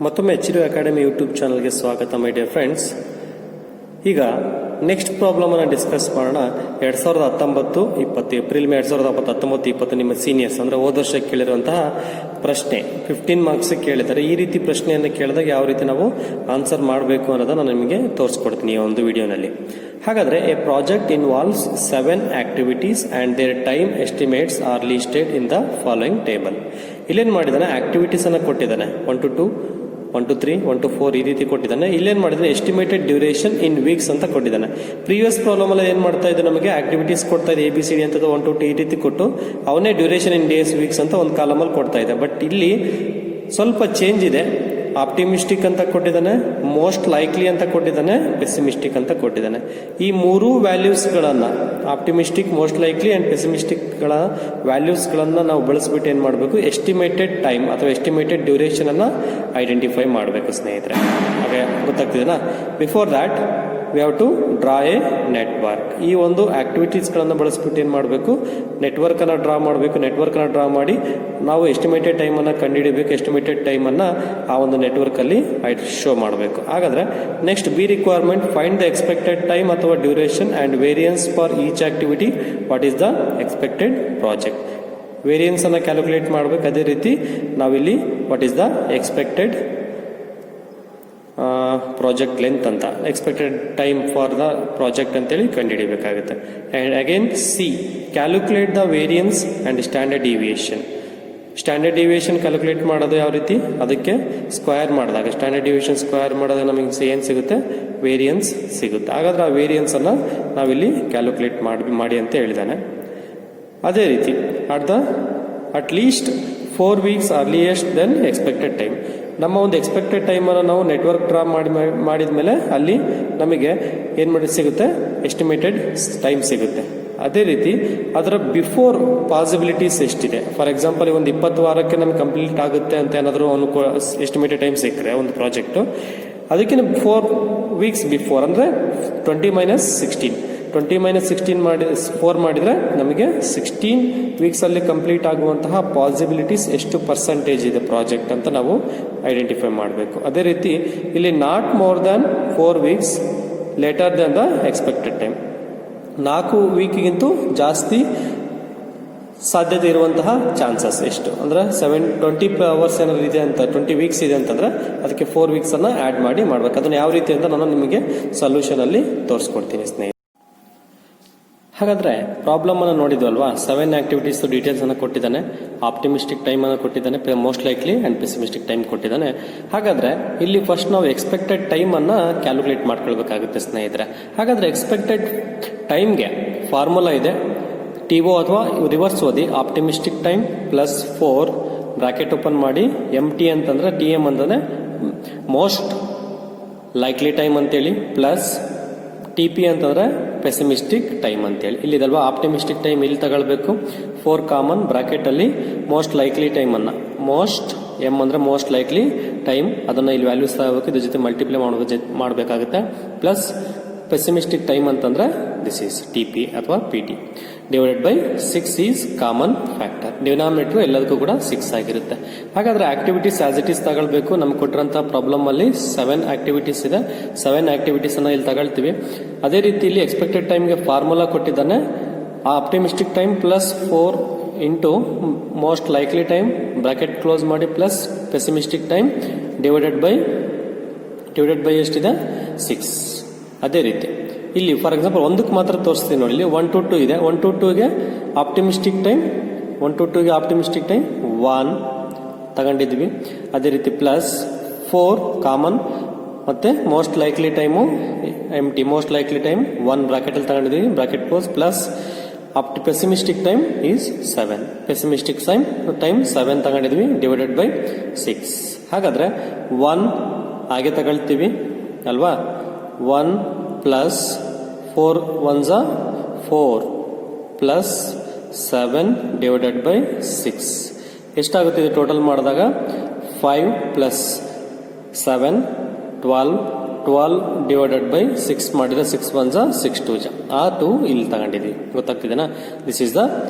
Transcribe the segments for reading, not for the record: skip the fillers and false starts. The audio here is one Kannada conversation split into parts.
ಮತ್ತೊಮ್ಮೆ ಎಚ್ ಅಕಾಡೆಮಿ ಯೂಟ್ಯೂಬ್ ಚಾನಲ್ಗೆ ಸ್ವಾಗತ ಮೈ ಡಿಯರ್ ಫ್ರೆಂಡ್ಸ್. ಈಗ ನೆಕ್ಸ್ಟ್ ಪ್ರಾಬ್ಲಮ್ ಅನ್ನು ಡಿಸ್ಕಸ್ ಮಾಡೋಣ. 2019-20 ಏಪ್ರಿಲ್ 2019-20 ನಿಮ್ಮ ಸೀನಿಯರ್ಸ್ ಅಂದ್ರೆ ಹೋದ ವರ್ಷ ಕೇಳಿರುವಂತಹ ಪ್ರಶ್ನೆ 15 ಮಾರ್ಕ್ಸ್ ಕೇಳಿದ್ದಾರೆ. ಈ ರೀತಿ ಪ್ರಶ್ನೆಯನ್ನು ಕೇಳಿದಾಗ ಯಾವ ರೀತಿ ನಾವು ಆನ್ಸರ್ ಮಾಡಬೇಕು ಅನ್ನೋದನ್ನ ನಾನು ನಿಮಗೆ ತೋರಿಸ್ಕೊಡ್ತೀನಿ ಈ ಒಂದು ವಿಡಿಯೋನಲ್ಲಿ. ಹಾಗಾದ್ರೆ A project involves 7 activities and there time estimates R listed in the following table. ಇಲ್ಲೇನ್ ಮಾಡಿದಾನೆ, ಆಕ್ಟಿವಿಟೀಸ್ ಅನ್ನ ಕೊಟ್ಟಿದ್ದಾನೆ 1 to 2, 1 to 3, 1 to 4 ಈ ರೀತಿ ಕೊಟ್ಟಿದ್ದಾನೆ. ಇಲ್ಲೇನ್ ಮಾಡಿದ್ರೆ ಎಸ್ಟಿಮೇಟೆಡ್ ಡ್ಯೂರೇಷನ್ ಇನ್ ವೀಕ್ಸ್ ಅಂತ ಕೊಟ್ಟಿದ್ದಾನೆ. ಪ್ರೀವಿಯಸ್ ಪ್ರಾಬ್ಲಮ್ ಅಲ್ಲಿ ಏನ್ ಮಾಡ್ತಾ ಇದೆ, ನಮಗೆ ಆಕ್ಟಿವಿಟೀಸ್ ಕೊಡ್ತಾ ಇದೆ ABCD ಅಂತ 1 to 2 ಈ ರೀತಿ ಕೊಟ್ಟು ಅವನೇ ಡ್ಯೂರೇಷನ್ ಇನ್ ಡೇಸ್ ವೀಕ್ಸ್ ಅಂತ ಒಂದು ಕಾಲಮ್ ಅಲ್ಲಿ ಕೊಡ್ತಾ ಇದೆ. ಬಟ್ ಇಲ್ಲಿ ಸ್ವಲ್ಪ ಚೇಂಜ್ ಇದೆ. ಆಪ್ಟಿಮಿಸ್ಟಿಕ್ ಅಂತ ಕೊಟ್ಟಿದ್ದಾನೆ, ಮೋಸ್ಟ್ ಲೈಕ್ಲಿ ಅಂತ ಕೊಟ್ಟಿದ್ದಾನೆ, ಪೆಸಿಮಿಸ್ಟಿಕ್ ಅಂತ ಕೊಟ್ಟಿದ್ದಾನೆ. ಈ ಮೂರು ವ್ಯಾಲ್ಯೂಸ್ ಗಳನ್ನ optimistic, most likely and pessimistic ಗಳ ವ್ಯಾಲ್ಯೂಸ್ ಗಳನ್ನ ನಾವು ಬಳಸ್ಬಿಟ್ಟು ಏನ್ ಮಾಡಬೇಕು, ಎಸ್ಟಿಮೇಟೆಡ್ ಟೈಮ್ ಅಥವಾ ಎಸ್ಟಿಮೇಟೆಡ್ ಡ್ಯೂರೇಷನ್ ಅನ್ನ ಐಡೆಂಟಿಫೈ ಮಾಡಬೇಕು ಸ್ನೇಹಿತರೆ. ಹಾಗೆ ಗೊತ್ತಾಗ್ತಿದೆನಾ? Before that we have to draw a network. ಈ ಒಂದು ಆಕ್ಟಿವಿಟೀಸ್ ಗಳನ್ನ ಬಳಸ್ಬಿಟ್ಟು ಏನ್ ಮಾಡಬೇಕು, ನೆಟ್ವರ್ಕ್ ಅನ್ನ ಡ್ರಾ ಮಾಡಬೇಕು. ನೆಟ್ವರ್ಕ್ ಅನ್ನ ಡ್ರಾ ಮಾಡಿ ನಾವು ಎಸ್ಟಿಮೇಟೆಡ್ ಟೈಮ್ ಅನ್ನ ಕಂಡುಹಿಡಬೇಕು. ಎಸ್ಟಿಮೇಟೆಡ್ ಟೈಮ್ ಅನ್ನ ಆ ಒಂದು ನೆಟ್ವರ್ಕ್ ಅಲ್ಲಿ ಶೋ ಮಾಡಬೇಕು. ಹಾಗಾದ್ರೆ next B requirement, find the expected time ಅಥವಾ duration and variance for each activity. What is the expected project? Variance ಅನ್ನ ಕ್ಯಾಲ್ಕುಲೇಟ್ ಮಾಡಬೇಕು. ಅದೇ ರೀತಿ ನಾವಿಲ್ಲಿ what is the expected project length ಅಂತ, expected time for the project ಅಂತೇಳಿ ಕಂಡುಹಿಡಿಬೇಕಾಗುತ್ತೆ. And again C, calculate the variance and standard deviation. Standard deviation calculate ಮಾಡೋದು ಯಾವ ರೀತಿ, ಅದಕ್ಕೆ ಸ್ಕ್ವೇರ್ ಮಾಡಿದಾಗ ಸ್ಟ್ಯಾಂಡರ್ಡ್ ಡಿವಿಯೇಷನ್ ಸ್ಕ್ವೇರ್ ಮಾಡಿದಾಗ ನಮಗೆ ಏನು ಸಿಗುತ್ತೆ, ವೇರಿಯನ್ಸ್ ಸಿಗುತ್ತೆ. ಹಾಗಾದ್ರೆ ಆ ವೇರಿಯನ್ಸ್ ಅನ್ನ ನಾವಿಲ್ಲಿ ಕ್ಯಾಲ್ಕುಲೇಟ್ ಮಾಡಿ ಅಂತ ಹೇಳಿದಾನೆ. ಅದೇ ರೀತಿ at least 4 weeks earliest than expected time. ನಮ್ಮ ಒಂದು ಎಕ್ಸ್ಪೆಕ್ಟೆಡ್ ಟೈಮ್ ಅನ್ನು ನಾವು ನೆಟ್ವರ್ಕ್ ಡ್ರಾ ಮಾಡಿದ್ಮೇಲೆ ಅಲ್ಲಿ ನಮಗೆ ಏನ್ ಸಿಗುತ್ತೆ, ಎಸ್ಟಿಮೇಟೆಡ್ ಟೈಮ್ ಸಿಗುತ್ತೆ. ಅದೇ ರೀತಿ ಅದರ ಬಿಫೋರ್ ಪಾಸಿಬಿಲಿಟೀಸ್ ಎಷ್ಟಿದೆ. ಫಾರ್ ಎಕ್ಸಾಂಪಲ್ ಒಂದು 20 ವಾರಕ್ಕೆ ನಮ್ಗೆ ಕಂಪ್ಲೀಟ್ ಆಗುತ್ತೆ ಅಂತ ಏನಾದರೂ ಒಂದು ಎಸ್ಟಿಮೇಟೆಡ್ ಟೈಮ್ ಸಿಕ್ಕರೆ ಒಂದು ಪ್ರಾಜೆಕ್ಟ್, ಅದಕ್ಕಿಂತ 4 weeks ಬಿಫೋರ್ ಅಂದ್ರೆ 20 - 4 ಮಾಡಿದ್ರೆ ನಮಗೆ 16 weeks ಅಲ್ಲಿ ಕಂಪ್ಲೀಟ್ ಆಗುವಂತಹ ಪಾಸಿಬಿಲಿಟೀಸ್ ಎಷ್ಟು ಪರ್ಸೆಂಟೇಜ್ ಇದೆ ಪ್ರಾಜೆಕ್ಟ್ ಅಂತ ನಾವು ಐಡೆಂಟಿಫೈ ಮಾಡಬೇಕು. ಅದೇ ರೀತಿ ಇಲ್ಲಿ not more than 4 weeks later than the expected time. 4 weekಗಿಂತೂ ಜಾಸ್ತಿ ಸಾಧ್ಯತೆ ಇರುವಂತಹ ಚಾನ್ಸಸ್ ಎಷ್ಟು ಅಂದ್ರೆ 20 hours ಏನಾದ್ರು ಇದೆ ಅಂತ, 20 weeks ಇದೆ ಅಂತಂದ್ರೆ ಅದಕ್ಕೆ 4 weeks ಅನ್ನ ಆಡ್ ಮಾಡಿ ಮಾಡ್ಬೇಕು. ಅದನ್ನ ಯಾವ ರೀತಿ ಅಂತ ನಾನು ನಿಮಗೆ ಸೊಲ್ಯೂಷನ್ ಅಲ್ಲಿ ತೋರಿಸ್ಕೊಡ್ತೀನಿ ಸ್ನೇಹಿತರೆ. ಹಾಗಾದ್ರೆ ಪ್ರಾಬ್ಲಮ್ ಅನ್ನು ನೋಡಿದ್ವಲ್ವಾ, 7 ಆಕ್ಟಿವಿಟೀಸ್ ಡೀಟೇಲ್ಸ್ ಅನ್ನು ಕೊಟ್ಟಿದ್ದಾನೆ, ಆಪ್ಟಿಮಿಸ್ಟಿಕ್ ಟೈಮ್ ಅನ್ನು ಕೊಟ್ಟಿದ್ದಾನೆ, most likely and pessimistic time ಕೊಟ್ಟಿದ್ದಾನೆ. ಹಾಗಾದ್ರೆ ಇಲ್ಲಿ ಫಸ್ಟ್ ನಾವು ಎಕ್ಸ್ಪೆಕ್ಟೆಡ್ ಟೈಮ್ ಅನ್ನ ಕ್ಯಾಲ್ಕುಲೇಟ್ ಮಾಡ್ಕೊಳ್ಬೇಕಾಗುತ್ತೆ ಸ್ನೇಹಿತರೆ. ಹಾಗಾದ್ರೆ ಎಕ್ಸ್ಪೆಕ್ಟೆಡ್ ಟೈಮ್ಗೆ ಫಾರ್ಮುಲಾ ಇದೆ, TO ಅಥವಾ ರಿವರ್ಸ್ ಓದಿ, optimistic time plus 4 bracket open ಮಾಡಿ, MT ಅಂತಂದ್ರೆ TM ಅಂತಂದ್ರೆ ಮೋಸ್ಟ್ ಲೈಕ್ಲಿ ಟೈಮ್ ಅಂತೇಳಿ, ಪ್ಲಸ್ TP ಅಂತಂದ್ರೆ ಪೆಸಿಮಿಸ್ಟಿಕ್ ಟೈಮ್ ಅಂತೇಳಿ. ಇಲ್ಲಿದಲ್ವಾ ಆಪ್ಟಿಮಿಸ್ಟಿಕ್ ಟೈಮ್ ಇಲ್ಲಿ ತಗೊಳ್ಬೇಕು, 4 ಕಾಮನ್ ಬ್ರಾಕೆಟ್ ಅಲ್ಲಿ ಮೋಸ್ಟ್ ಲೈಕ್ಲಿ ಟೈಮ್ ಅನ್ನ, ಮೋಸ್ಟ್ M ಅಂದ್ರೆ ಮೋಸ್ಟ್ ಲೈಕ್ಲಿ ಟೈಮ್, ಅದನ್ನ ಇಲ್ಲಿ ವ್ಯಾಲ್ಯೂಸ್ ತಗೋಬೇಕು, ಇದ್ರ ಜೊತೆ ಮಲ್ಟಿಪ್ಲೈ ಮಾಡಬೇಕಾಗುತ್ತೆ. ಪ್ಲಸ್ ಪೆಸಿಮಿಸ್ಟಿಕ್ ಟೈಮ್ ಅಂತಂದ್ರೆ ದಿಸ್ ಈಸ್ TP ಅಥವಾ PT divided by 6 is common factor. Denominator ಎಲ್ಲದಕ್ಕೂ ಕೂಡ 6 ಆಗಿರುತ್ತೆ. ಹಾಗಾದ್ರೆ ಆಕ್ಟಿವಿಟೀಸ್ ಆಸ್ ಇಟ್ ಈಸ್ ತಗೊಳ್ಬೇಕು. ನಮ್ಗೆ ಕೊಟ್ಟಿರೋಂತಹ ಪ್ರಾಬ್ಲಮ್ ಅಲ್ಲಿ 7 ಆಕ್ಟಿವಿಟೀಸ್ ಇದೆ. 7 ಆಕ್ಟಿವಿಟೀಸ್ ಅನ್ನ ಇಲ್ಲಿ ತಗೊಳ್ತೀವಿ. ಅದೇ ರೀತಿ ಇಲ್ಲಿ ಎಕ್ಸ್ಪೆಕ್ಟೆಡ್ ಟೈಮ್ಗೆ ಫಾರ್ಮುಲಾ ಕೊಟ್ಟಿದ್ದಾನೆ, optimistic time plus 4 into most likely time bracket close ಮಾಡಿ, plus pessimistic time divided by ಎಷ್ಟಿದೆ, 6. ಅದೇ ರೀತಿ ಇಲ್ಲಿ ಫಾರ್ ಎಕ್ಸಾಂಪಲ್ ಒಂದಕ್ಕೆ ಮಾತ್ರ ತೋರಿಸ್ತೀನಿ ನೋಡಿ, ಇಲ್ಲಿ 1 to 2 ಇದೆ. 1 to 2ಗೆ ಆಪ್ಟಿಮಿಸ್ಟಿಕ್ ಟೈಮ್ 1 ತಗೊಂಡಿದ್ವಿ. ಅದೇ ರೀತಿ ಪ್ಲಸ್ 4 ಕಾಮನ್, ಮತ್ತೆ most likely time MT, most likely time 1 bracket ಅಲ್ಲಿ ತಗೊಂಡಿದ್ವಿ, bracket close, plus pessimistic time is 7, pessimistic time 7 ತಗೊಂಡಿದ್ವಿ, ಡಿವೈಡೆಡ್ ಬೈ 6. ಹಾಗಾದ್ರೆ 1 ಹಾಗೆ ತಗೊಳ್ತೀವಿ ಅಲ್ವಾ, 1 plus 4 1s 4 plus 7 divided by 6 ಎಷ್ಟಾಗುತ್ತೆ ಇದು ಟೋಟಲ್ ಮಾಡಿದಾಗ, 5 ಪ್ಲಸ್ 7 12 ಡಿವೈಡೆಡ್ ಬೈ 6 ಮಾಡಿದ್ರೆ 6 1s 6 2s ಆ 2 ಇಲ್ಲಿ ತಗೊಂಡಿದ್ವಿ. ಗೊತ್ತಾಗ್ತಿದೆನಾ? This is the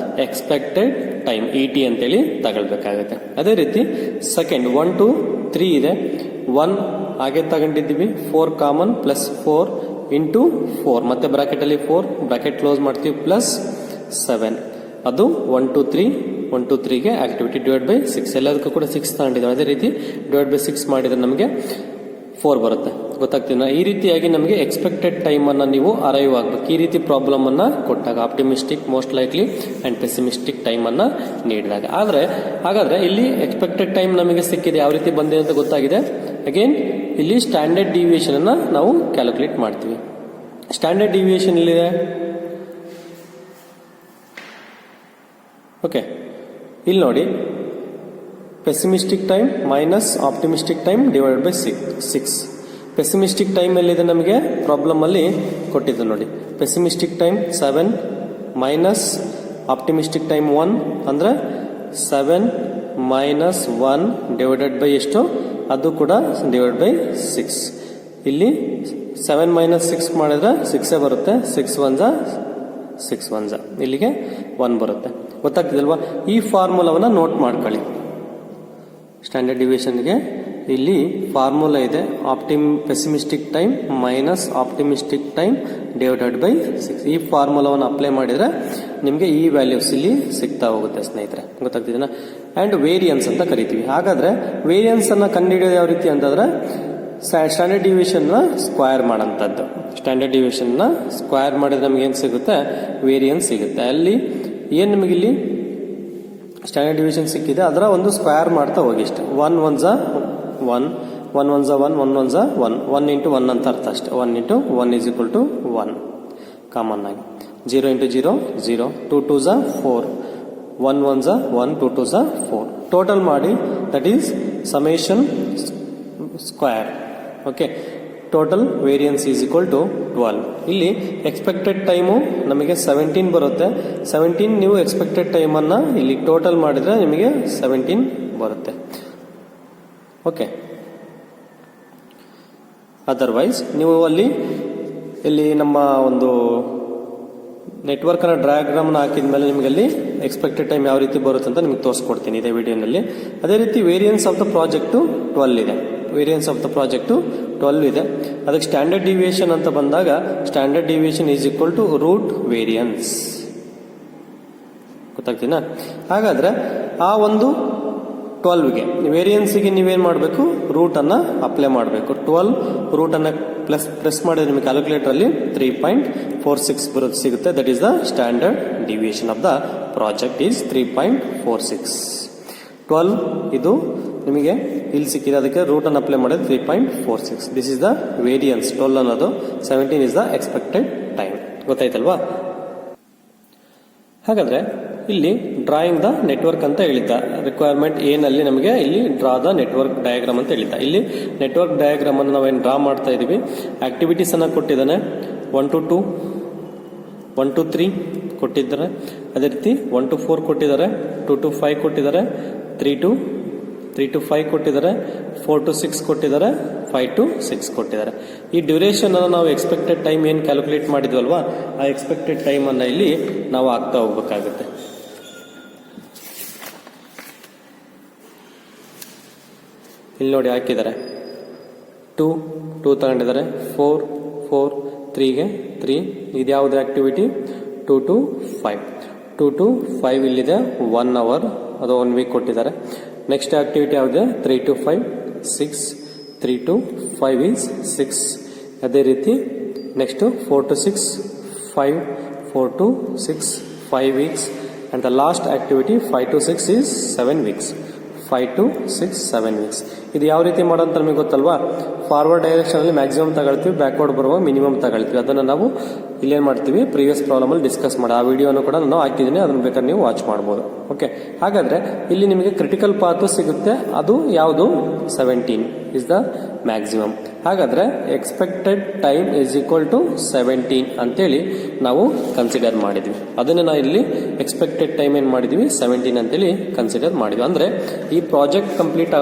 expected time ET ಅಂತೇಳಿ ತಗೊಳ್ಬೇಕಾಗುತ್ತೆ. ಅದೇ ರೀತಿ ಸೆಕೆಂಡ್ 1 to 3 ಇದೆ. 1 ಹಾಗೆ ತಗೊಂಡಿದ್ದೀವಿ, 4 ಕಾಮನ್ ಪ್ಲಸ್ 4 ಇಂಟು 4 ಮತ್ತೆ ಬ್ರಾಕೆಟಲ್ಲಿ 4 ಬ್ರಾಕೆಟ್ ಕ್ಲೋಸ್ ಮಾಡ್ತೀವಿ ಪ್ಲಸ್ 7 ಅದು 1 2 3 1 2 3ಗೆ ಆಕ್ಟಿವಿಟಿ ಡಿವೈಡ್ ಬೈ 6 ಎಲ್ಲದಕ್ಕೂ ಕೂಡ 6 ತಗೊಂಡಿದ್ದೀವಿ. ಅದೇ ರೀತಿ ಡಿವೈಡ್ ಬೈ 6 ಮಾಡಿದ್ರೆ ನಮಗೆ 4 ಬರುತ್ತೆ. ಗೊತ್ತಾಗ್ತೀನ? ಈ ರೀತಿಯಾಗಿ ನಮಗೆ ಎಕ್ಸ್ಪೆಕ್ಟೆಡ್ ಟೈಮ್ ಅನ್ನ ನೀವು ಅರೈವ್ ಆಗಬೇಕು. ಈ ರೀತಿ ಪ್ರಾಬ್ಲಮ್ ಅನ್ನ ಕೊಟ್ಟಾಗ optimistic, most likely and pessimistic time ಅನ್ನ ನೀಡಿದಾಗ. ಹಾಗಾದ್ರೆ ಇಲ್ಲಿ ಎಕ್ಸ್ಪೆಕ್ಟೆಡ್ ಟೈಮ್ ನಮಗೆ ಸಿಕ್ಕಿದೆ, ಯಾವ ರೀತಿ ಬಂದಿದೆ ಅಂತ ಗೊತ್ತಾಗಿದೆ. ಅಗೇನ್ ಇಲ್ಲಿ ಸ್ಟ್ಯಾಂಡರ್ಡ್ ಡಿವಿಯೇಷನ್ ಅನ್ನ ನಾವು ಕ್ಯಾಲ್ಕುಲೇಟ್ ಮಾಡ್ತೀವಿ. ಸ್ಟ್ಯಾಂಡರ್ಡ್ ಡಿವಿಯೇಷನ್ ಇಲ್ಲಿದೆ. ಓಕೆ, ಇಲ್ಲಿ ನೋಡಿ, pessimistic time minus optimistic time divide by 6. Pessimistic time ಎಲ್ಲಿದೆ ನಮಗೆ ಪ್ರಾಬ್ಲಮ್ ಅಲ್ಲಿ ಕೊಟ್ಟಿದ್ದು ನೋಡಿ. Pessimistic time 7 minus optimistic time 1 ಅಂದ್ರೆ 7 ಮೈನಸ್ 1 ಡಿವೈಡೆಡ್ ಬೈ ಎಷ್ಟು, ಅದು ಕೂಡ ಡಿವೈಡ್ ಬೈ 6. ಇಲ್ಲಿ 7 ಮೈನಸ್ 6 ಮಾಡಿದ್ರೆ 6 ಬರುತ್ತೆ. 6 1 ಇಲ್ಲಿಗೆ 1 ಬರುತ್ತೆ. ಗೊತ್ತಾಗ್ತಿದಲ್ವಾ? ಈ ಫಾರ್ಮುಲಾವನ್ನ ನೋಟ್ ಮಾಡ್ಕೊಳ್ಳಿ. ಸ್ಟ್ಯಾಂಡರ್ಡ್ ಡಿವಿಯೇಷನ್ಗೆ ಇಲ್ಲಿ ಫಾರ್ಮುಲಾ ಇದೆ, pessimistic time minus optimistic time divided by 6. ಈ ಫಾರ್ಮುಲಾವನ್ನು ಅಪ್ಲೈ ಮಾಡಿದ್ರೆ ನಿಮಗೆ ಈ ವ್ಯಾಲ್ಯೂಸ್ ಇಲ್ಲಿ ಸಿಗ್ತಾ ಹೋಗುತ್ತೆ ಸ್ನೇಹಿತರೆ. ಗೊತ್ತಾಗ್ತಿದೆನಾ? ಅಂಡ್ ವೇರಿಯನ್ಸ್ ಅಂತ ಕರಿತೀವಿ. ಹಾಗಾದ್ರೆ ವೇರಿಯನ್ಸ್ ಅನ್ನ ಕಂಡುಹಿಡಿಯೋದು ಯಾವ ರೀತಿ ಅಂತಂದ್ರೆ ಸ್ಟ್ಯಾಂಡರ್ಡ್ ಡಿವಿಯೇಷನ್ ನ ಸ್ಕ್ವೇರ್ ಮಾಡೋಂಥದ್ದು. ಸ್ಟ್ಯಾಂಡರ್ಡ್ ಡಿವಿಯೇಷನ್ ನ ಸ್ಕ್ವೇರ್ ಮಾಡಿದ್ರೆ ನಮ್ಗೆ ಏನ್ ಸಿಗುತ್ತೆ? ವೇರಿಯನ್ಸ್ ಸಿಗುತ್ತೆ. ಅಲ್ಲಿ ಏನ್ ನಮಗೆ ಇಲ್ಲಿ ಸ್ಟ್ಯಾಂಡರ್ಡ್ ಡಿವಿಷನ್ ಸಿಕ್ಕಿದೆ, ಅದರ ಒಂದು ಸ್ಕ್ವೇರ್ ಮಾಡ್ತಾ ಹೋಗಿ ಇಷ್ಟ. 1 1 1 1 1 1 1 1 1 ಇಂಟು 1 ಅಂತ ಅರ್ಥ ಅಷ್ಟೇ. 1 into 1 is equal to 1 common ಆಗಿ. 0 ಇಂಟು 0 0, 2 2 4, 1 1 1, 2 2 4. ಟೋಟಲ್ ಮಾಡಿ, that is summation square. Okay, total variance is equal to 12. ಇಲ್ಲಿ ಎಕ್ಸ್ಪೆಕ್ಟೆಡ್ ಟೈಮು ನಮಗೆ 17 ಬರುತ್ತೆ. 17 ನೀವು ಎಕ್ಸ್ಪೆಕ್ಟೆಡ್ ಟೈಮ್ ಅನ್ನ ಇಲ್ಲಿ ಟೋಟಲ್ ಮಾಡಿದ್ರೆ ನಿಮಗೆ 17 ಬರುತ್ತೆ. ಓಕೆ, ಅದರ್ವೈಸ್ ನೀವು ಇಲ್ಲಿ ನಮ್ಮ ಒಂದು ನೆಟ್ವರ್ಕ್ ನ ಡಯಾಗ್ರಾಮ್ ಹಾಕಿದ ಮೇಲೆ ನಿಮಗೆ ಅಲ್ಲಿ ಎಕ್ಸ್ಪೆಕ್ಟೆಡ್ ಟೈಮ್ ಯಾವ ರೀತಿ ಬರುತ್ತೆ ಅಂತ ನಿಮಗೆ ತೋರಿಸ್ಕೊಡ್ತೀನಿ ಇದೇ ವಿಡಿಯೋನಲ್ಲಿ. ಅದೇ ರೀತಿ ವೇರಿಯನ್ಸ್ ಆಫ್ ದ ಪ್ರಾಜೆಕ್ಟ್ 12 ಇದೆ. ವೇರಿಯನ್ಸ್ ಆಫ್ ದ ಪ್ರಾಜೆಕ್ಟ್ 12 ಇದೆ. ಅದಕ್ಕೆ ಸ್ಟ್ಯಾಂಡರ್ಡ್ ಡಿವಿಯೇಷನ್ ಅಂತ ಬಂದಾಗ standard deviation is equal to root variance. ಗೊತ್ತಾಗ್ತೀನಾ? ಹಾಗಾದ್ರೆ ಆ ಒಂದು 12ಗೆ ವೇರಿಯನ್ಸ್ಗೆ ನೀವೇನ್ ಮಾಡಬೇಕು? ರೂಟ್ ಅನ್ನ ಅಪ್ಲೈ ಮಾಡಬೇಕು. 12 ರೂಟ್ ಅನ್ನ ಪ್ರೆಸ್ ಮಾಡಿದ್ರೆ ನಿಮಗೆ ಕ್ಯಾಲ್ಕುಲೇಟರ್ ಅಲ್ಲಿ 3.46 ಸಿಗುತ್ತೆ. That is the standard deviation of the project is 3.46. 12 ಇದು ನಿಮಗೆ ಇಲ್ಲಿ ಸಿಕ್ಕಿದೆ, ಅದಕ್ಕೆ ರೂಟ್ ಅನ್ನು ಅಪ್ಲೈ ಮಾಡಿದ್ರೆ 3.46. This is the variance. 12 ಅನ್ನೋದು, 17 ಇಸ್ ದ ಎಕ್ಸ್ಪೆಕ್ಟೆಡ್ ಟೈಮ್. ಗೊತ್ತಾಯ್ತಲ್ವಾ? ಹಾಗಾದ್ರೆ ಇಲ್ಲಿ ಡ್ರಾಯಿಂಗ್ ದ ನೆಟ್ವರ್ಕ್ ಅಂತ ಹೇಳಿದ್ದ. ರಿಕ್ವೈರ್ಮೆಂಟ್ ಏನಲ್ಲಿ ನಮಗೆ ಇಲ್ಲಿ ಡ್ರಾ ದ ನೆಟ್ವರ್ಕ್ ಡಯಾಗ್ರಾಮ್ ಅಂತ ಹೇಳಿದ್ದ. ಇಲ್ಲಿ ನೆಟ್ವರ್ಕ್ ಡಯಾಗ್ರಾಮ್ ಅನ್ನು ನಾವೇನು ಡ್ರಾ ಮಾಡ್ತಾ ಇದೀವಿ, ಆಕ್ಟಿವಿಟೀಸ್ ಅನ್ನ ಕೊಟ್ಟಿದ್ದಾನೆ. 1 to 2, 1 to 3 ಕೊಟ್ಟಿದ್ದಾರೆ. ಅದೇ ರೀತಿ 1 to 4 ಕೊಟ್ಟಿದ್ದಾರೆ, 2 to 5 ಕೊಟ್ಟಿದ್ದಾರೆ, 3 to 5 ಕೊಟ್ಟಿದ್ದಾರೆ, 4 to 6 ಕೊಟ್ಟಿದ್ದಾರೆ, 5 to 6 ಕೊಟ್ಟಿದ್ದಾರೆ. ಈ ಡ್ಯೂರೇಷನ್ ಅನ್ನು ನಾವು ಎಕ್ಸ್ಪೆಕ್ಟೆಡ್ ಟೈಮ್ ಏನು ಕ್ಯಾಲ್ಕುಲೇಟ್ ಮಾಡಿದ್ವಲ್ವಾ, ಆ ಎಕ್ಸ್ಪೆಕ್ಟೆಡ್ ಟೈಮ್ ಅನ್ನ ಇಲ್ಲಿ ನಾವು ಹಾಕ್ತಾ ಹೋಗ್ಬೇಕಾಗುತ್ತೆ. ಇಲ್ಲಿ ನೋಡಿ ಹಾಕಿದ್ದಾರೆ. 2 ತಗೊಂಡಿದ್ದಾರೆ, 4 3ಗೆ 3. ಇದ್ಯಾವುದು ಆಕ್ಟಿವಿಟಿ? 2 to 5. 2 to 5 ಇಲ್ಲಿದೆ 1 ಅವರ್, ಅದು 1 ವೀಕ್ ಕೊಟ್ಟಿದ್ದಾರೆ. ನೆಕ್ಸ್ಟ್ ಆಕ್ಟಿವಿಟಿ ಯಾವುದು? 3 to 5 6. 3 to 5 is 6. ಅದೇ ರೀತಿ next 4 to 6 5, 4 to 6 5 weeks, and the last activity 5 to 6 is 7 weeks. 5 to 6 7 weeks. ಇದು ಯಾವ ರೀತಿ ಮಾಡೋಂತ ನಮಗೆ ಗೊತ್ತಲ್ವಾ? ಫಾರ್ವರ್ಡ್ ಡೈರೆಕ್ಷನ್ ಅಲ್ಲಿ ಮ್ಯಾಕ್ಸಿಮಮ್ ತಗೊಳ್ತೀವಿ, ಬ್ಯಾಕ್ವರ್ಡ್ ಬರುವಾಗ ಮಿನಿಮಮ್ ತಗೊಳ್ತೀವಿ. ಅದನ್ನ ನಾವು ಇಲ್ಲೇನ್ ಮಾಡ್ತೀವಿ, ಪ್ರೀವಿಯಸ್ ಪ್ರಾಬ್ಲಮ್ ಅಲ್ಲಿ ಡಿಸ್ಕಸ್ ಮಾಡಿ, ಆ ವಿಡಿಯೋನು ಕೂಡ ನಾನು ಹಾಕಿದ್ದೀನಿ, ಅದನ್ನ ಬೇಕಾದ್ರೆ ನೀವು ವಾಚ್ ಮಾಡಬಹುದು. ಓಕೆ, ಹಾಗಾದ್ರೆ ಇಲ್ಲಿ ನಿಮಗೆ ಕ್ರಿಟಿಕಲ್ ಪಾತ್ ಸಿಗುತ್ತೆ. ಅದು ಯಾವುದು? 17 ಇಸ್ ದ ಮ್ಯಾಕ್ಸಿಮಮ್. ಹಾಗಾದ್ರೆ expected time is equal to 17 ಅಂತೇಳಿ ನಾವು ಕನ್ಸಿಡರ್ ಮಾಡಿದ್ವಿ. ಅದನ್ನ ನಾವು ಇಲ್ಲಿ ಎಕ್ಸ್ಪೆಕ್ಟೆಡ್ ಟೈಮ್ ಏನ್ ಮಾಡಿದ್ವಿ? 17 ಅಂತೇಳಿ ಕನ್ಸಿಡರ್ ಮಾಡಿದ್ವಿ. ಅಂದ್ರೆ ಈ ಪ್ರಾಜೆಕ್ಟ್ ಕಂಪ್ಲೀಟ್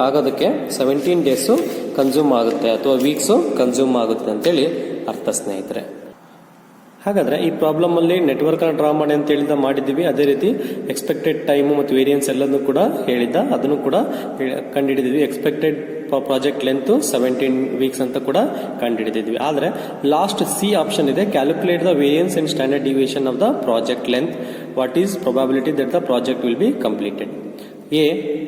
ಆಗೋದಕ್ಕೆ 17 ಡೇಸ್ ಕನ್ಸ್ಯೂಮ್ ಆಗುತ್ತೆ ಅಥವಾ ವೀಕ್ಸ್ ಕನ್ಸ್ಯೂಮ್ ಆಗುತ್ತೆ ಅಂತೇಳಿ ಅರ್ಥ ಸ್ನೇಹಿತರೆ. ಹಾಗಾದ್ರೆ ಈ ಪ್ರಾಬ್ಲಮ್ ಅಲ್ಲಿ ನೆಟ್ವರ್ಕ್ ಅನ್ನು ಡ್ರಾ ಮಾಡಿ ಅಂತ ಹೇಳಿದ ಮಾಡಿದ್ದೀವಿ. ಅದೇ ರೀತಿ ಎಕ್ಸ್ಪೆಕ್ಟೆಡ್ ಟೈಮ್ ಮತ್ತು ವೇರಿಯನ್ಸ್ ಎಲ್ಲನೂ ಕೂಡ ಹೇಳಿದ್ದ, ಅದನ್ನು ಕೂಡ ಕಂಡುಹಿಡಿದಿದ್ವಿ. ಎಕ್ಸ್ಪೆಕ್ಟೆಡ್ ಪ್ರಾಜೆಕ್ಟ್ ಲೆಂತ್ 17 ವೀಕ್ಸ್ ಅಂತ ಕೂಡ ಕಂಡುಹಿಡಿದಿದ್ವಿ. ಆದರೆ ಲಾಸ್ಟ್ ಸಿ ಆಪ್ಷನ್ ಇದೆ, calculate the variance and standard deviation of the project length, what is probability that the project will be completed. A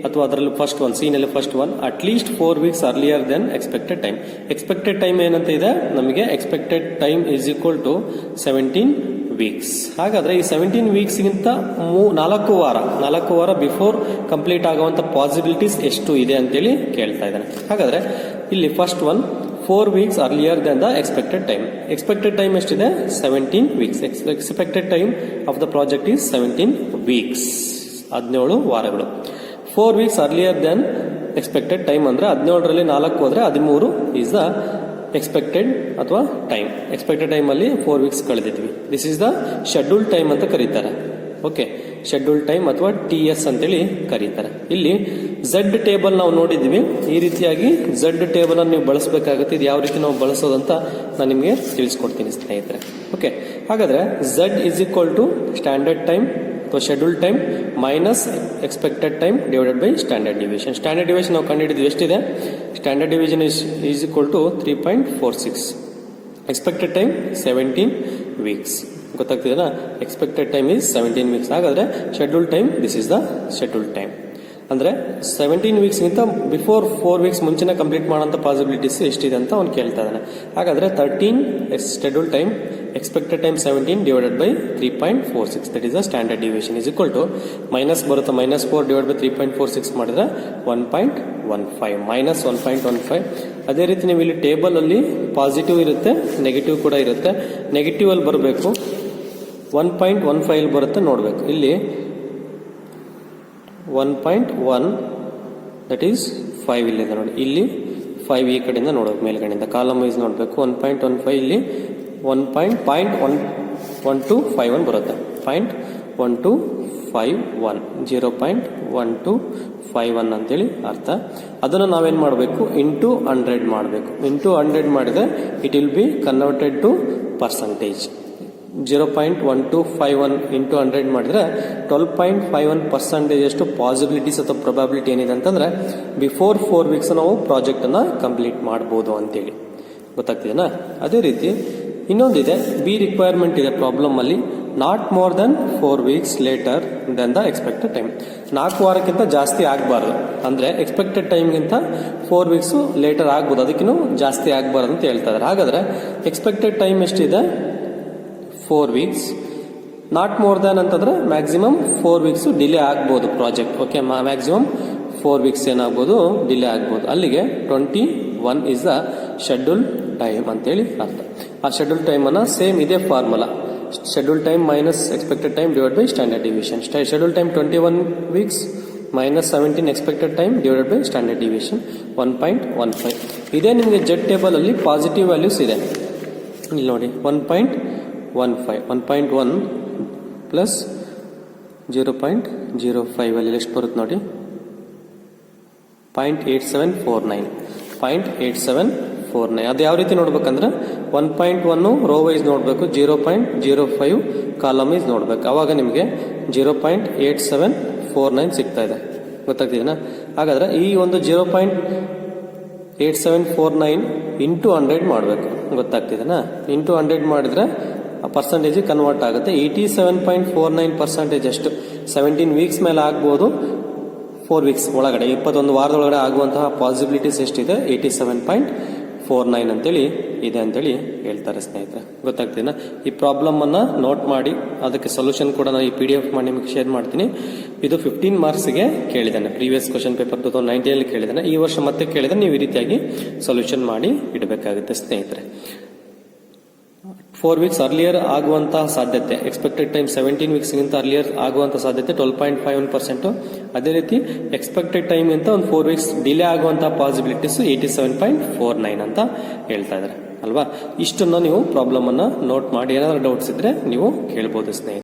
ಅಥವಾ ಅದರಲ್ಲಿ ಫಸ್ಟ್ ಒನ್, ಸಿ ನಲ್ಲಿ first one, at least 4 weeks earlier than expected time. Expected time ಏನಂತ ಇದೆ ನಮಗೆ, expected time is equal to 17 weeks. ಹಾಗಾದ್ರೆ ಈ 17 ವೀಕ್ಸ್ ಗಿಂತ 4 ವಾರ ಬಿಫೋರ್ ಕಂಪ್ಲೀಟ್ ಆಗುವಂತ ಪಾಸಿಬಿಲಿಟೀಸ್ ಎಷ್ಟು ಇದೆ ಅಂತೇಳಿ ಕೇಳ್ತಾ ಇದ್ದಾನೆ. ಹಾಗಾದ್ರೆ ಇಲ್ಲಿ first one 4 weeks earlier than the expected time. Expected time ಎಷ್ಟಿದೆ? 17 weeks. Expected time of the project is 17 weeks, 17 ವಾರಗಳು. 4 weeks earlier than expected time ಅಂದ್ರೆ 17ರಲ್ಲಿ 4 ಹೋದ್ರೆ 13 ಈಸ್ ದ ಎಕ್ಸ್ಪೆಕ್ಟೆಡ್ ಅಥವಾ ಟೈಮ್. ಎಕ್ಸ್ಪೆಕ್ಟೆಡ್ ಟೈಮ್ ಅಲ್ಲಿ 4 ವೀಕ್ಸ್ ಕಳೆದಿದ್ವಿ. This is the schedule time ಅಂತ ಕರೀತಾರೆ. ಓಕೆ, ಶೆಡ್ಯೂಲ್ ಟೈಮ್ ಅಥವಾ TS ಅಂತೇಳಿ ಕರೀತಾರೆ. ಇಲ್ಲಿ Z ಟೇಬಲ್ ನಾವು ನೋಡಿದ್ವಿ. ಈ ರೀತಿಯಾಗಿ Z ಟೇಬಲ್ ಅನ್ನು ನೀವು ಬಳಸಬೇಕಾಗುತ್ತೆ. ಇದು ಯಾವ ರೀತಿ ನಾವು ಬಳಸೋದಂತ ನಾನು ನಿಮಗೆ ತಿಳಿಸ್ಕೊಡ್ತೀನಿ ಸ್ನೇಹಿತರೆ. ಓಕೆ, ಹಾಗಾದ್ರೆ Z is equal to standard time ಅಥವಾ schedule time minus expected time divided by standard division. Standard division ನಾವು ಕಂಡುಹಿಡಿದ್ವಿ, ಎಷ್ಟಿದೆ? Standard division is equal to 3.46. Expected time 17 weeks. ಗೊತ್ತಾಗ್ತಿದೆನಾ? Expected time is 17 weeks. ಹಾಗಾದ್ರೆ schedule time, this is the schedule time. ಅಂದ್ರೆ 17 ವೀಕ್ಸ್ ಗಿಂತ ಬಿಫೋರ್ 4 ವೀಕ್ಸ್ ಮುಂಚೆನೆ ಕಂಪ್ಲೀಟ್ ಮಾಡೋಂಥ ಪಾಸಿಬಿಲಿಟೀಸ್ ಎಷ್ಟಿದೆ ಅಂತ ಅವ್ನು ಕೇಳ್ತಾ ಇದ್ದಾನೆ. ಹಾಗಾದ್ರೆ 13 schedule time, expected time 17 divided by 3.46, that is the standard deviation is equal to minus ಬರುತ್ತೆ, -4 ಡಿವೈಡ್ ಬೈ 3.46 ಮಾಡಿದ್ರೆ 1.15 ಮೈನಸ್ 1.15. ಅದೇ ರೀತಿ ನೀವು ಇಲ್ಲಿ ಟೇಬಲ್ ಅಲ್ಲಿ ಪಾಸಿಟಿವ್ ಇರುತ್ತೆ, ನೆಗೆಟಿವ್ ಕೂಡ ಇರುತ್ತೆ. ನೆಗೆಟಿವ್ ಅಲ್ಲಿ ಬರಬೇಕು, 1.15 ಬರುತ್ತೆ ನೋಡಬೇಕು. ಇಲ್ಲಿ 1.1 ದಟ್ ಈಸ್ 5 ಇಲ್ಲಿದೆ ನೋಡಿ. ಇಲ್ಲಿ 5 ಈ ಕಡೆಯಿಂದ ನೋಡಬೇಕು, ಮೇಲ್ಗಡೆಯಿಂದ ಕಾಲಮ್ ವೈಸ್ ನೋಡಬೇಕು. 1.15 ಇಲ್ಲಿ 1.1251 ಬರುತ್ತೆ. 0.1251 0.1251 ಅಂತೇಳಿ ಅರ್ಥ. ಅದನ್ನು ನಾವೇನ್ ಮಾಡಬೇಕು? ಇಂಟು 100 ಮಾಡಬೇಕು. ಇಂಟು 100 ಮಾಡಿದ್ರೆ it will be converted to percentage. 0.1251 into 100 ಮಾಡಿದ್ರೆ 12.51% ಅಷ್ಟು ಪಾಸಿಬಿಲಿಟೀಸ್ ಅಥವಾ ಪ್ರೊಬಬಿಲಿಟಿ ಏನಿದೆ ಅಂತಂದ್ರೆ ಬಿಫೋರ್ 4 ವೀಕ್ಸ್ ನಾವು ಪ್ರಾಜೆಕ್ಟ್ ಅನ್ನ ಕಂಪ್ಲೀಟ್ ಮಾಡಬಹುದು ಅಂತೇಳಿ. ಗೊತ್ತಾಗ್ತಿದೆನಾ? ಅದೇ ರೀತಿ ಇನ್ನೊಂದಿದೆ, ಬಿ ರಿಕ್ವೈರ್ಮೆಂಟ್ ಇದೆ ಪ್ರಾಬ್ಲಮ್ ಅಲ್ಲಿ. Not more than 4 weeks later than the expected time. 4 ವಾರಕ್ಕಿಂತ ಜಾಸ್ತಿ ಆಗಬಾರ್ದು. ಅಂದ್ರೆ ಎಕ್ಸ್ಪೆಕ್ಟೆಡ್ ಟೈಮ್ಗಿಂತ 4 ವೀಕ್ಸ್ ಲೇಟರ್ ಆಗ್ಬೋದು, ಅದಕ್ಕಿಂತ ಜಾಸ್ತಿ ಆಗಬಾರ್ದು ಅಂತ ಹೇಳ್ತಾ ಇದ್ದಾರೆ. ಹಾಗಾದ್ರೆ ಎಕ್ಸ್ಪೆಕ್ಟೆಡ್ ಟೈಮ್ ಎಷ್ಟಿದೆ? 4 ವೀಕ್ಸ್. ನಾಟ್ ಮೋರ್ ದನ್ ಅಂತಂದ್ರೆ ಮ್ಯಾಕ್ಸಿಮಮ್ 4 ವೀಕ್ಸ್ ಡಿಲೇ ಆಗ್ಬೋದು ಪ್ರಾಜೆಕ್ಟ್. ಓಕೆ, ಮ್ಯಾಕ್ಸಿಮಮ್ 4 ವೀಕ್ಸ್ ಏನಾಗ್ಬೋದು? ಡಿಲೇ ಆಗ್ಬೋದು. ಅಲ್ಲಿಗೆ 21 ಇಸ್ ದ ಶೆಡ್ಯೂಲ್ ಟೈಮ್ ಅಂತೇಳಿ ಅರ್ಥ. ಆ ಶೆಡ್ಯೂಲ್ ಟೈಮ್ ಅನ್ನ ಸೇಮ್ ಇದೇ formula, schedule time minus expected time divide by standard division. Schedule time 21 weeks minus 17 expected time divided by standard division 1.15. ಇದೇ ನಿಮಗೆ ಜೆಡ್ ಟೇಬಲ್ ಅಲ್ಲಿ ಪಾಸಿಟಿವ್ ವ್ಯಾಲ್ಯೂಸ್ ಇದೆ. ಇಲ್ಲಿ ನೋಡಿ 1.1 ಪ್ಲಸ್ 0.05 ಅಲ್ಲಿ ಎಷ್ಟು ಬರುತ್ತೆ ನೋಡಿ? 0.8749. ಅದು ಯಾವ ರೀತಿ ನೋಡ್ಬೇಕಂದ್ರೆ 1.1 ರೋ ವೈಸ್ ನೋಡಬೇಕು, 0.05 ಕಾಲಮ್ ವೈಸ್ ನೋಡ್ಬೇಕು. ಅವಾಗ ನಿಮಗೆ 0.8749 ಸಿಗ್ತಾ ಇದೆ. ಗೊತ್ತಾಗ್ತಿದೆನಾ? ಹಾಗಾದ್ರೆ ಈ ಒಂದು 0.8749 ಇಂಟು 100 ಮಾಡಬೇಕು. ಗೊತ್ತಾಗ್ತಿದೆನಾ? ಇಂಟು 100 ಮಾಡಿದ್ರೆ ಪರ್ಸೆಂಟೇಜ್ ಕನ್ವರ್ಟ್ ಆಗುತ್ತೆ. 87.49% ಅಷ್ಟು 17 ವೀಕ್ಸ್ ಮೇಲೆ ಆಗ್ಬೋದು. 4 ವೀಕ್ಸ್ ಒಳಗಡೆ 21 ವಾರದೊಳಗಡೆ ಆಗುವಂತಹ ಪಾಸಿಬಿಲಿಟೀಸ್ ಎಷ್ಟಿದೆ? 87.49 ಅಂತೇಳಿ ಇದೆ ಅಂತೇಳಿ ಹೇಳ್ತಾರೆ ಸ್ನೇಹಿತರೆ. ಗೊತ್ತಾಗ್ತೀನಾ? ಈ ಪ್ರಾಬ್ಲಮ್ ಅನ್ನ ನೋಟ್ ಮಾಡಿ, ಅದಕ್ಕೆ ಸೊಲ್ಯೂಷನ್ ಕೂಡ ನಾನು ಈ PDF ಮಾಡಿ ನಿಮಗೆ ಶೇರ್ ಮಾಡ್ತೀನಿ. ಇದು 15 ಮಾರ್ಕ್ಸ್ಗೆ ಕೇಳಿದ್ದಾನೆ. ಪ್ರೀವಿಯಸ್ ಕ್ವಶನ್ ಪೇಪರ್ 2019 ಅಲ್ಲಿ ಕೇಳಿದ್ದಾನೆ. ಈ ವರ್ಷ ಮತ್ತೆ ಕೇಳಿದ್ರೆ ನೀವು ಈ ರೀತಿಯಾಗಿ ಸೊಲ್ಯೂಷನ್ ಮಾಡಿ ಇಡಬೇಕಾಗುತ್ತೆ ಸ್ನೇಹಿತರೆ. 4 ವೀಕ್ಸ್ ಅರ್ಲಿಯರ್ ಆಗುವಂತಹ ಸಾಧ್ಯತೆ, ಎಕ್ಸ್ಪೆಕ್ಟೆಡ್ ಟೈಮ್ 17 ವೀಕ್ಸ್ ಗಿಂತ ಅರ್ಲಿಯರ್ ಆಗುವಂತಹ ಸಾಧ್ಯತೆ 12.51%. ಅದೇ ರೀತಿ ಎಕ್ಸ್ಪೆಕ್ಟೆಡ್ ಟೈಮ್ ಗಿಂತ ಒಂದು 4 ವೀಕ್ಸ್ ಡಿಲೇ ಆಗುವಂತಹ ಪಾಸಿಬಿಲಿಟೀಸ್ 87.49 ಅಂತ ಹೇಳ್ತಾ ಇದ್ದಾರೆ ಅಲ್ವಾ. ಇಷ್ಟನ್ನ ನೀವು ಪ್ರಾಬ್ಲಮ್ ಅನ್ನ ನೋಟ್ ಮಾಡಿ, ಏನಾದ್ರು ಡೌಟ್ಸ್ ಇದ್ರೆ ನೀವು ಕೇಳಬಹುದು ಸ್ನೇಹಿತರೆ.